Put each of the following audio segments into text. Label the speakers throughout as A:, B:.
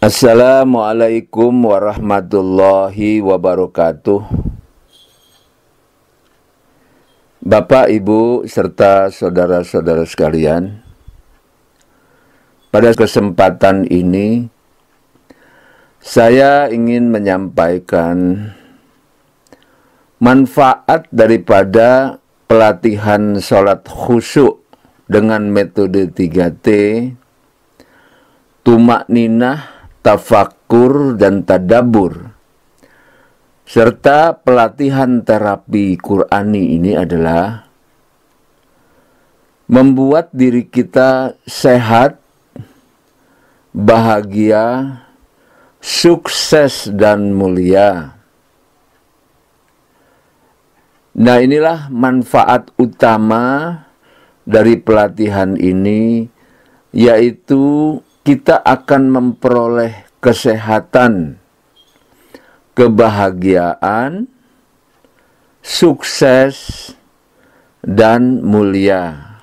A: Assalamualaikum warahmatullahi wabarakatuh. Bapak, Ibu, serta saudara-saudara sekalian, pada kesempatan ini saya ingin menyampaikan manfaat daripada pelatihan sholat khusyuk dengan metode 3T, tumakninah, tafakkur, dan tadabbur, serta pelatihan terapi Qur'ani ini adalah membuat diri kita sehat, bahagia, sukses, dan mulia. Nah, inilah manfaat utama dari pelatihan ini, yaitu kita akan memperoleh kesehatan, kebahagiaan, sukses, dan mulia.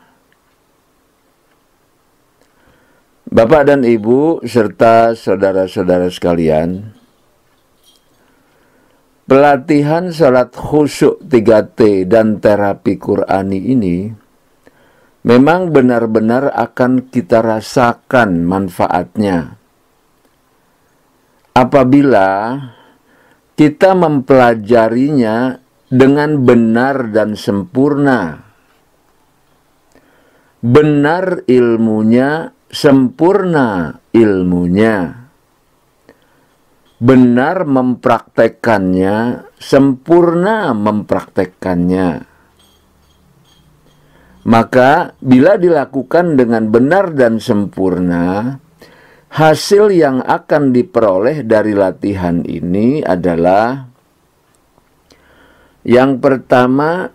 A: Bapak dan Ibu serta saudara-saudara sekalian, pelatihan sholat khusyuk 3T dan terapi Qur'ani ini memang benar-benar akan kita rasakan manfaatnya apabila kita mempelajarinya dengan benar dan sempurna. Benar ilmunya, sempurna ilmunya. Benar mempraktekannya, sempurna mempraktekannya. Maka bila dilakukan dengan benar dan sempurna, hasil yang akan diperoleh dari latihan ini adalah yang pertama,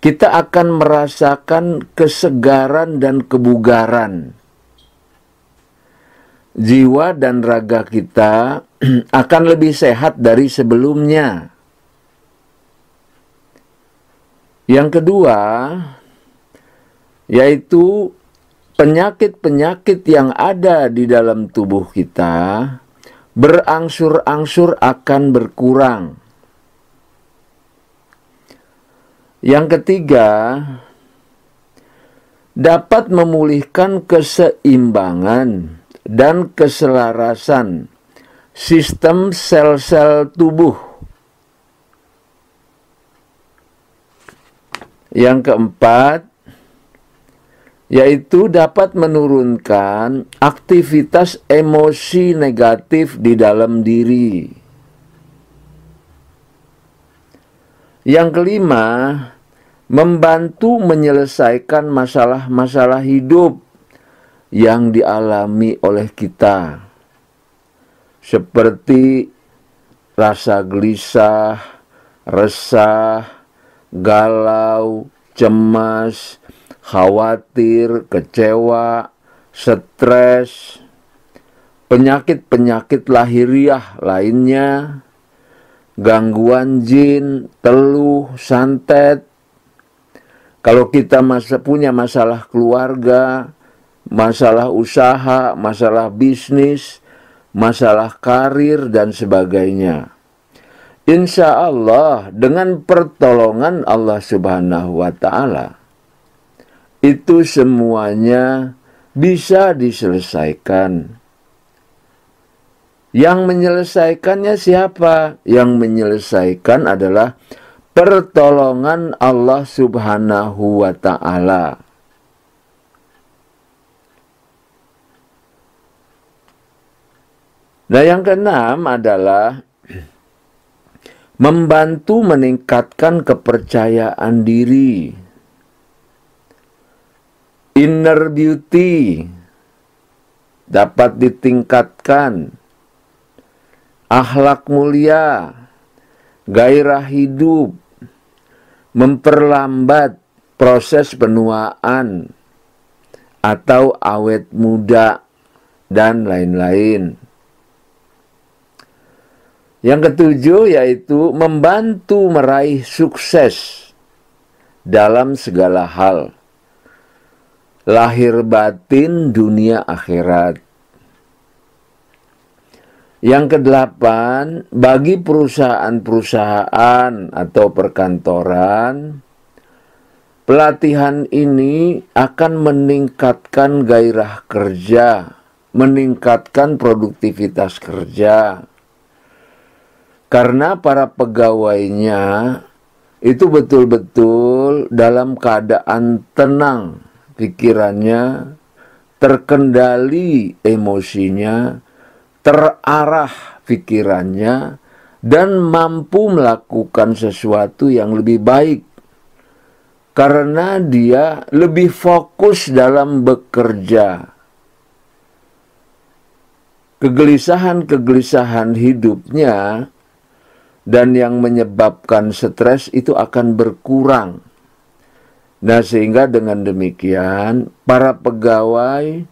A: kita akan merasakan kesegaran dan kebugaran. Jiwa dan raga kita akan lebih sehat dari sebelumnya. Yang kedua, yaitu penyakit-penyakit yang ada di dalam tubuh kita berangsur-angsur akan berkurang. Yang ketiga, dapat memulihkan keseimbangan dan keselarasan sistem sel-sel tubuh. Yang keempat, yaitu dapat menurunkan aktivitas emosi negatif di dalam diri. Yang kelima, membantu menyelesaikan masalah-masalah hidup yang dialami oleh kita, seperti rasa gelisah, resah, galau, cemas, khawatir, kecewa, stres, penyakit-penyakit lahiriah lainnya, gangguan jin, teluh, santet. Kalau kita punya masalah keluarga, masalah usaha, masalah bisnis, masalah karir, dan sebagainya, insya Allah dengan pertolongan Allah Subhanahu wa Ta'ala, itu semuanya bisa diselesaikan. Yang menyelesaikannya siapa? Yang menyelesaikan adalah pertolongan Allah Subhanahu wa Ta'ala. Nah, yang keenam adalah membantu meningkatkan kepercayaan diri. Inner beauty dapat ditingkatkan. Akhlak mulia, gairah hidup, memperlambat proses penuaan atau awet muda, dan lain-lain. Yang ketujuh yaitu membantu meraih sukses dalam segala hal, lahir batin dunia akhirat. Yang kedelapan, bagi perusahaan-perusahaan atau perkantoran, pelatihan ini akan meningkatkan gairah kerja, meningkatkan produktivitas kerja. Karena para pegawainya itu betul-betul dalam keadaan tenang pikirannya, terkendali emosinya, terarah pikirannya, dan mampu melakukan sesuatu yang lebih baik. Karena dia lebih fokus dalam bekerja. Kegelisahan-kegelisahan hidupnya dan yang menyebabkan stres itu akan berkurang. Nah, sehingga dengan demikian para pegawai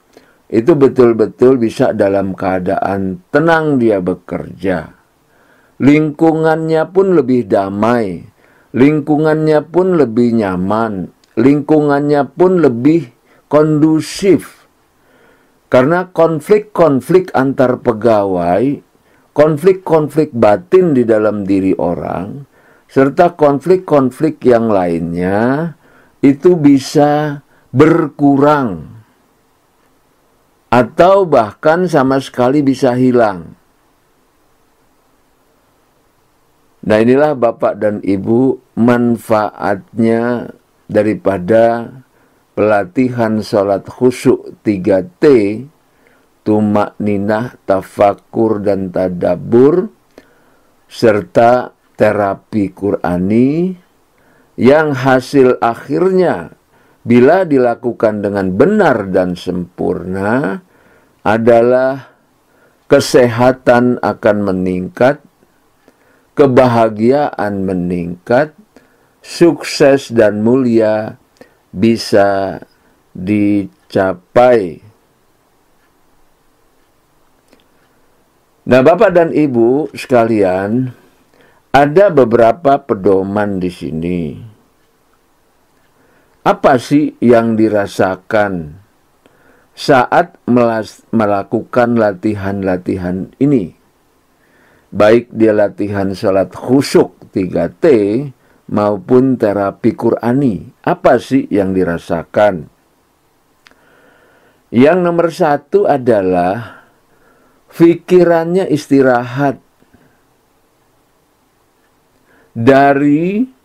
A: itu betul-betul bisa dalam keadaan tenang dia bekerja. Lingkungannya pun lebih damai, lingkungannya pun lebih nyaman, lingkungannya pun lebih kondusif. Karena konflik-konflik antar pegawai, konflik-konflik batin di dalam diri orang, serta konflik-konflik yang lainnya itu bisa berkurang atau bahkan sama sekali bisa hilang. Nah, inilah Bapak dan Ibu manfaatnya daripada pelatihan sholat khusyuk 3T, tumak ninah, tafakur, dan tadabbur, serta terapi Qur'ani, yang hasil akhirnya bila dilakukan dengan benar dan sempurna adalah kesehatan akan meningkat, kebahagiaan meningkat, sukses dan mulia bisa dicapai. Nah, Bapak dan Ibu sekalian, ada beberapa pedoman di sini. Apa sih yang dirasakan saat melakukan latihan-latihan ini? Baik dia latihan sholat khusyuk 3T maupun terapi Qur'ani. Apa sih yang dirasakan? Yang nomor satu adalah pikirannya istirahat dari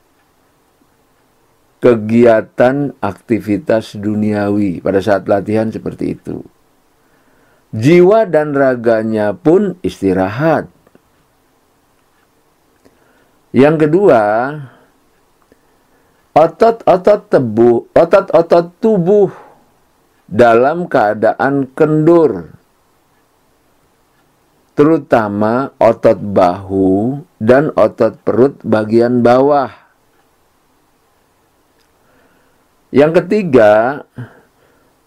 A: kegiatan aktivitas duniawi pada saat latihan seperti itu. Jiwa dan raganya pun istirahat. Yang kedua, otot-otot tubuh dalam keadaan kendur, terutama otot bahu dan otot perut bagian bawah. Yang ketiga,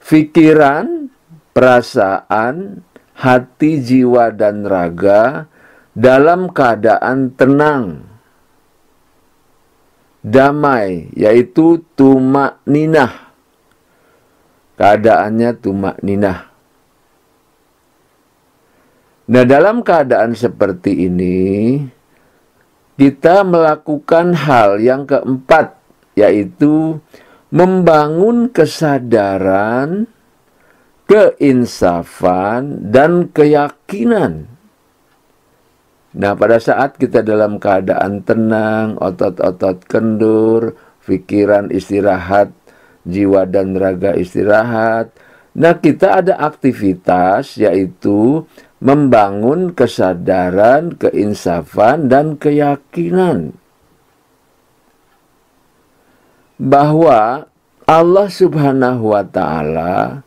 A: pikiran, perasaan, hati, jiwa, dan raga dalam keadaan tenang, damai, yaitu tumak ninah. Keadaannya tumak ninah. Nah, dalam keadaan seperti ini, kita melakukan hal yang keempat, yaitu membangun kesadaran, keinsafan, dan keyakinan. Nah, pada saat kita dalam keadaan tenang, otot-otot kendur, pikiran istirahat, jiwa dan raga istirahat, nah kita ada aktivitas yaitu membangun kesadaran, keinsafan, dan keyakinan bahwa Allah Subhanahu wa Ta'ala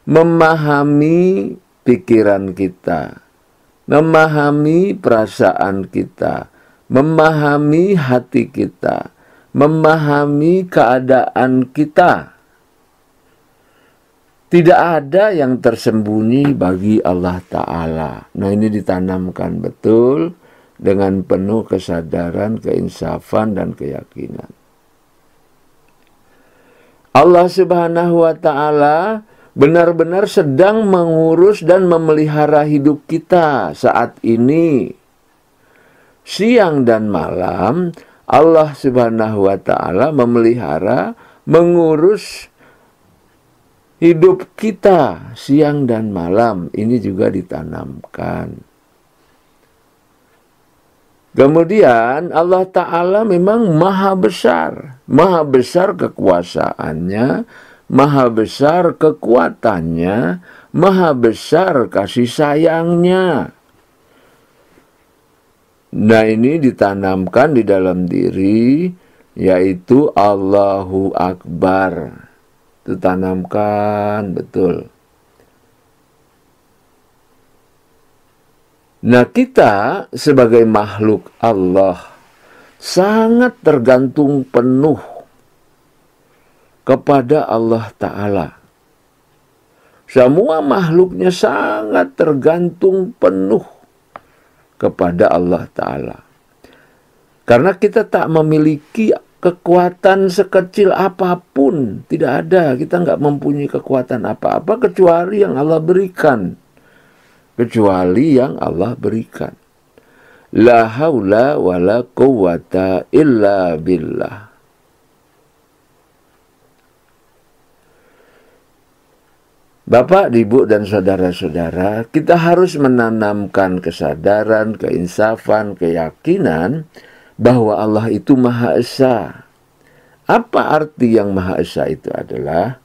A: memahami pikiran kita, memahami perasaan kita, memahami hati kita, memahami keadaan kita. Tidak ada yang tersembunyi bagi Allah Ta'ala. Nah, ini ditanamkan betul dengan penuh kesadaran, keinsafan, dan keyakinan. Allah Subhanahu wa Ta'ala benar-benar sedang mengurus dan memelihara hidup kita saat ini. Siang dan malam Allah Subhanahu wa Ta'ala memelihara, mengurus hidup kita siang dan malam. Ini juga ditanamkan. Kemudian Allah Ta'ala memang maha besar kekuasaannya, maha besar kekuatannya, maha besar kasih sayangnya. Nah, ini ditanamkan di dalam diri, yaitu Allahu Akbar. Ditanamkan betul. Nah, kita sebagai makhluk Allah sangat tergantung penuh kepada Allah Ta'ala. Semua makhluknya sangat tergantung penuh kepada Allah Ta'ala. Karena kita tak memiliki kekuatan sekecil apapun. Tidak ada, kita nggak mempunyai kekuatan apa-apa kecuali yang Allah berikan. Kecuali yang Allah berikan. La haula wa la quwwata illa billah. Bapak, Ibu, dan saudara-saudara, kita harus menanamkan kesadaran, keinsafan, keyakinan bahwa Allah itu Maha Esa. Apa arti yang Maha Esa itu adalah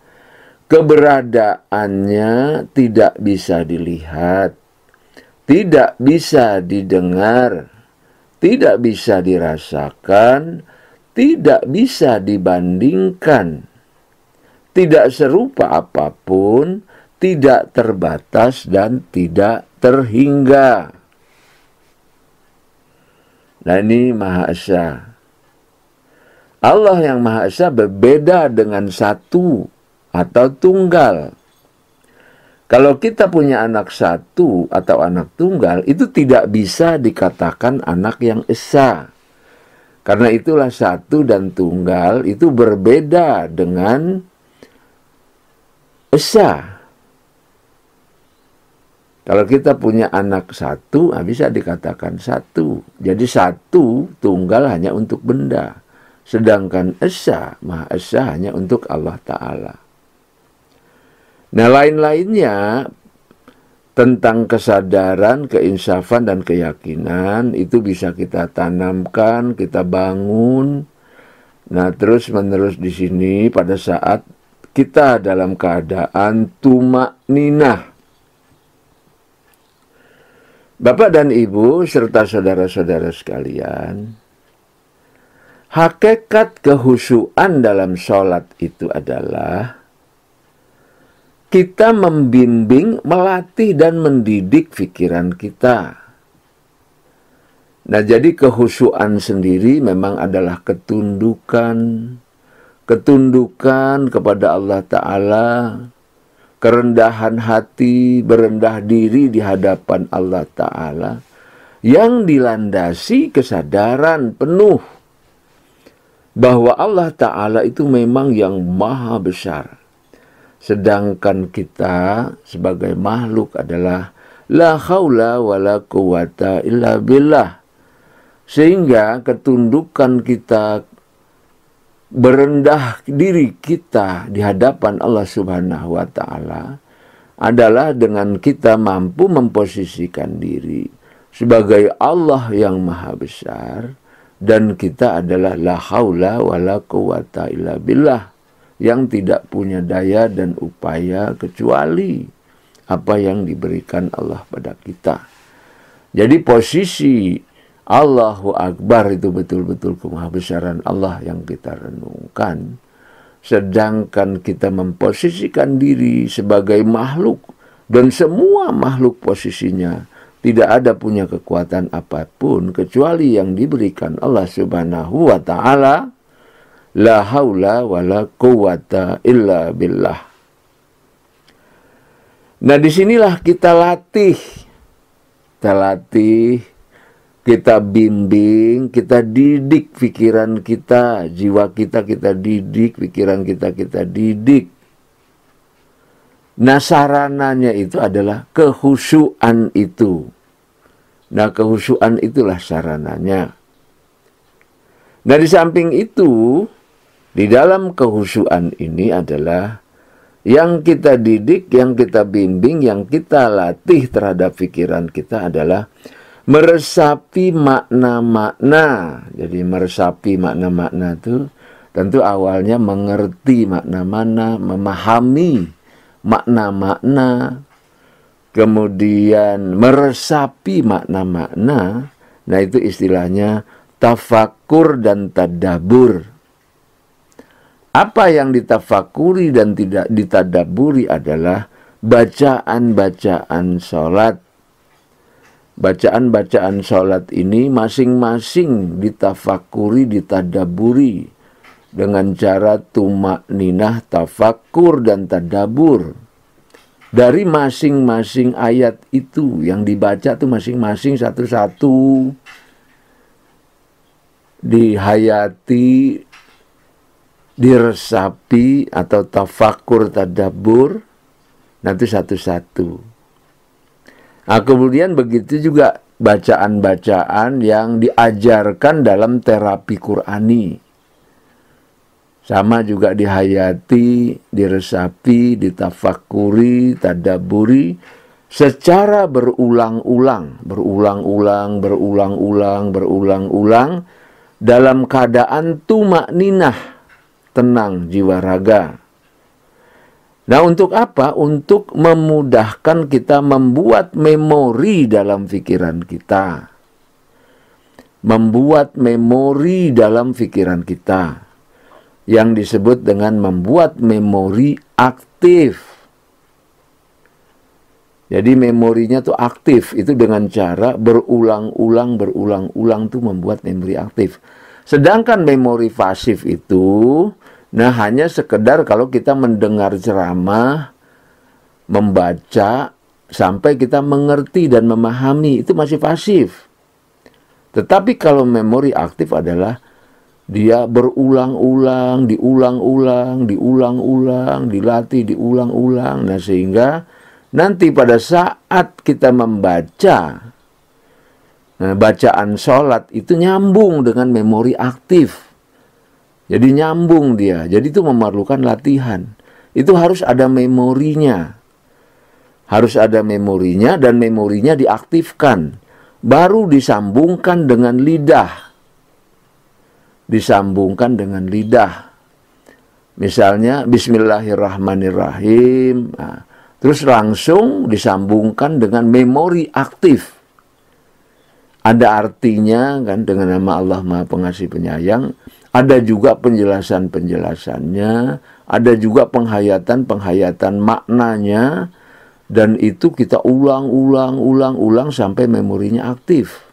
A: keberadaannya tidak bisa dilihat, tidak bisa didengar, tidak bisa dirasakan, tidak bisa dibandingkan, tidak serupa apapun, tidak terbatas dan tidak terhingga. Nah, ini Maha Esa. Allah yang Maha Esa berbeda dengan satu atau tunggal. Kalau kita punya anak satu atau anak tunggal, itu tidak bisa dikatakan anak yang esa. Karena itulah satu dan tunggal itu berbeda dengan esa. Kalau kita punya anak satu, bisa dikatakan satu. Jadi satu tunggal hanya untuk benda. Sedangkan esa, Maha Esa hanya untuk Allah Ta'ala. Nah, lain-lainnya tentang kesadaran, keinsafan, dan keyakinan itu bisa kita tanamkan, kita bangun. Nah, terus-menerus di sini pada saat kita dalam keadaan tumakninah. Bapak dan Ibu serta saudara-saudara sekalian, hakikat kehusuan dalam sholat itu adalah kita membimbing, melatih, dan mendidik pikiran kita. Nah, jadi kehusuan sendiri memang adalah ketundukan kepada Allah Ta'ala, kerendahan hati, berendah diri di hadapan Allah Ta'ala, yang dilandasi kesadaran penuh bahwa Allah Ta'ala itu memang yang maha besar. Sedangkan kita sebagai makhluk adalah la haula wa la quwwata illa billah. Sehingga ketundukan kita, berendah diri kita di hadapan Allah Subhanahu wa Ta'ala adalah dengan kita mampu memposisikan diri sebagai Allah yang maha besar, dan kita adalah la haula wa la quwwata illa billah, yang tidak punya daya dan upaya kecuali apa yang diberikan Allah pada kita. Jadi posisi Allahu Akbar itu betul-betul kemahabesaran Allah yang kita renungkan. Sedangkan kita memposisikan diri sebagai makhluk, dan semua makhluk posisinya tidak ada punya kekuatan apapun kecuali yang diberikan Allah Subhanahu wa Ta'ala. La haula wa la quwwata illa billah. Nah, disinilah kita latih, kita bimbing, kita didik pikiran kita, jiwa kita didik, pikiran kita didik. Nah, sarananya itu adalah kehusyuan itu. Nah, kehusyuan itulah sarananya. Nah, di samping itu, di dalam kehusyuan ini adalah yang kita didik, yang kita bimbing, yang kita latih terhadap pikiran kita adalah meresapi makna-makna. Jadi meresapi makna-makna itu tentu awalnya mengerti makna-makna, memahami makna-makna, kemudian meresapi makna-makna. Nah, itu istilahnya tafakur dan tadabur. Apa yang ditafakuri dan tidak ditadaburi adalah bacaan-bacaan sholat. Bacaan-bacaan sholat ini masing-masing ditafakuri, ditadaburi dengan cara tumakninah, tafakur, dan tadabur. Dari masing-masing ayat itu yang dibaca tuh masing-masing satu-satu dihayati, diresapi atau tafakur, tadabur, nanti satu-satu. Nah, kemudian begitu juga bacaan-bacaan yang diajarkan dalam terapi Qur'ani. Sama juga dihayati, diresapi, ditafakuri, tadaburi secara berulang-ulang dalam keadaan tumakninah, tenang jiwa raga. Nah, untuk apa? Untuk memudahkan kita membuat memori dalam pikiran kita. Membuat memori dalam pikiran kita. Yang disebut dengan membuat memori aktif. Jadi memorinya tuh aktif. Itu dengan cara berulang-ulang tuh membuat memori aktif. Sedangkan memori pasif itu, nah hanya sekedar kalau kita mendengar ceramah, membaca, sampai kita mengerti dan memahami, itu masih pasif. Tetapi kalau memori aktif adalah dia berulang-ulang, dilatih, diulang-ulang. Nah, sehingga nanti pada saat kita membaca, bacaan sholat itu nyambung dengan memori aktif. Jadi nyambung dia. Jadi itu memerlukan latihan. Itu harus ada memorinya. Harus ada memorinya dan memorinya diaktifkan. Baru disambungkan dengan lidah. Disambungkan dengan lidah. Misalnya Bismillahirrahmanirrahim. Nah, terus langsung disambungkan dengan memori aktif. Ada artinya kan dengan nama Allah Maha Pengasih Penyayang. Ada juga penjelasan-penjelasannya. Ada juga penghayatan maknanya. Dan itu kita ulang sampai memorinya aktif.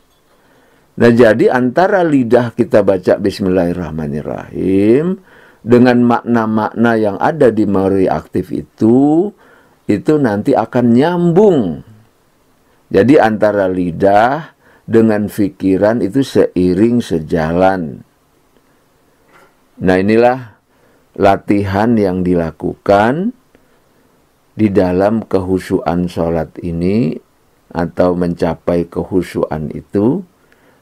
A: Nah, jadi antara lidah kita baca Bismillahirrahmanirrahim dengan makna-makna yang ada di memori aktif itu nanti akan nyambung. Jadi antara lidah dengan pikiran itu seiring sejalan. Nah, inilah latihan yang dilakukan di dalam kehusyuan sholat ini atau mencapai kehusyuan itu.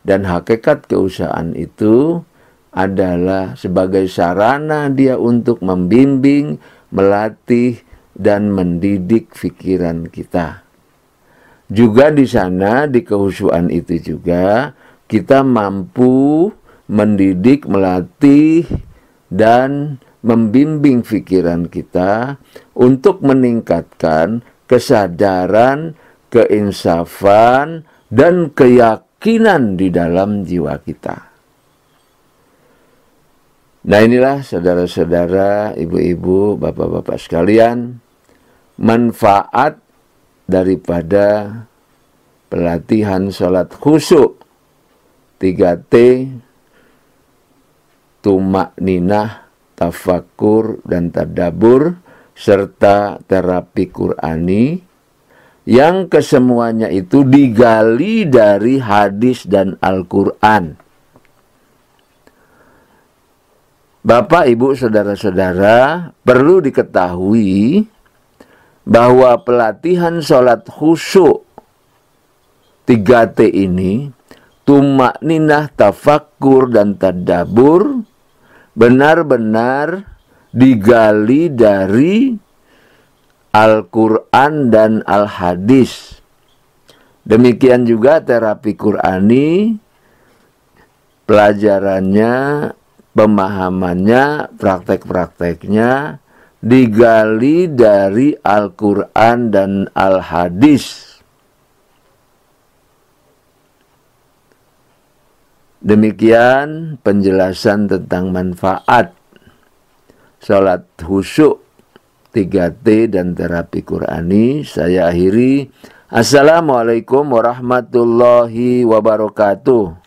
A: Dan hakikat kehusyuan itu adalah sebagai sarana dia untuk membimbing, melatih, dan mendidik pikiran kita. Juga di sana, di kehusyuan itu juga, kita mampu mendidik, melatih, dan membimbing pikiran kita untuk meningkatkan kesadaran, keinsafan, dan keyakinan di dalam jiwa kita. Nah, inilah saudara-saudara, ibu-ibu, bapak-bapak sekalian, manfaat daripada pelatihan sholat khusyuk 3T, tumakninah, tafakur, dan tadabur, serta terapi Qur'ani, yang kesemuanya itu digali dari hadis dan Al-Quran. Bapak, Ibu, saudara-saudara, perlu diketahui bahwa pelatihan sholat khusyuk 3T ini, tumakninah, tafakkur, dan tadabbur, benar-benar digali dari Al-Quran dan Al-Hadis. Demikian juga terapi Qurani, pelajarannya, pemahamannya, praktek-prakteknya digali dari Al-Quran dan Al-Hadis. Demikian penjelasan tentang manfaat sholat khusyuk 3T dan terapi Qurani. Saya akhiri. Assalamualaikum warahmatullahi wabarakatuh.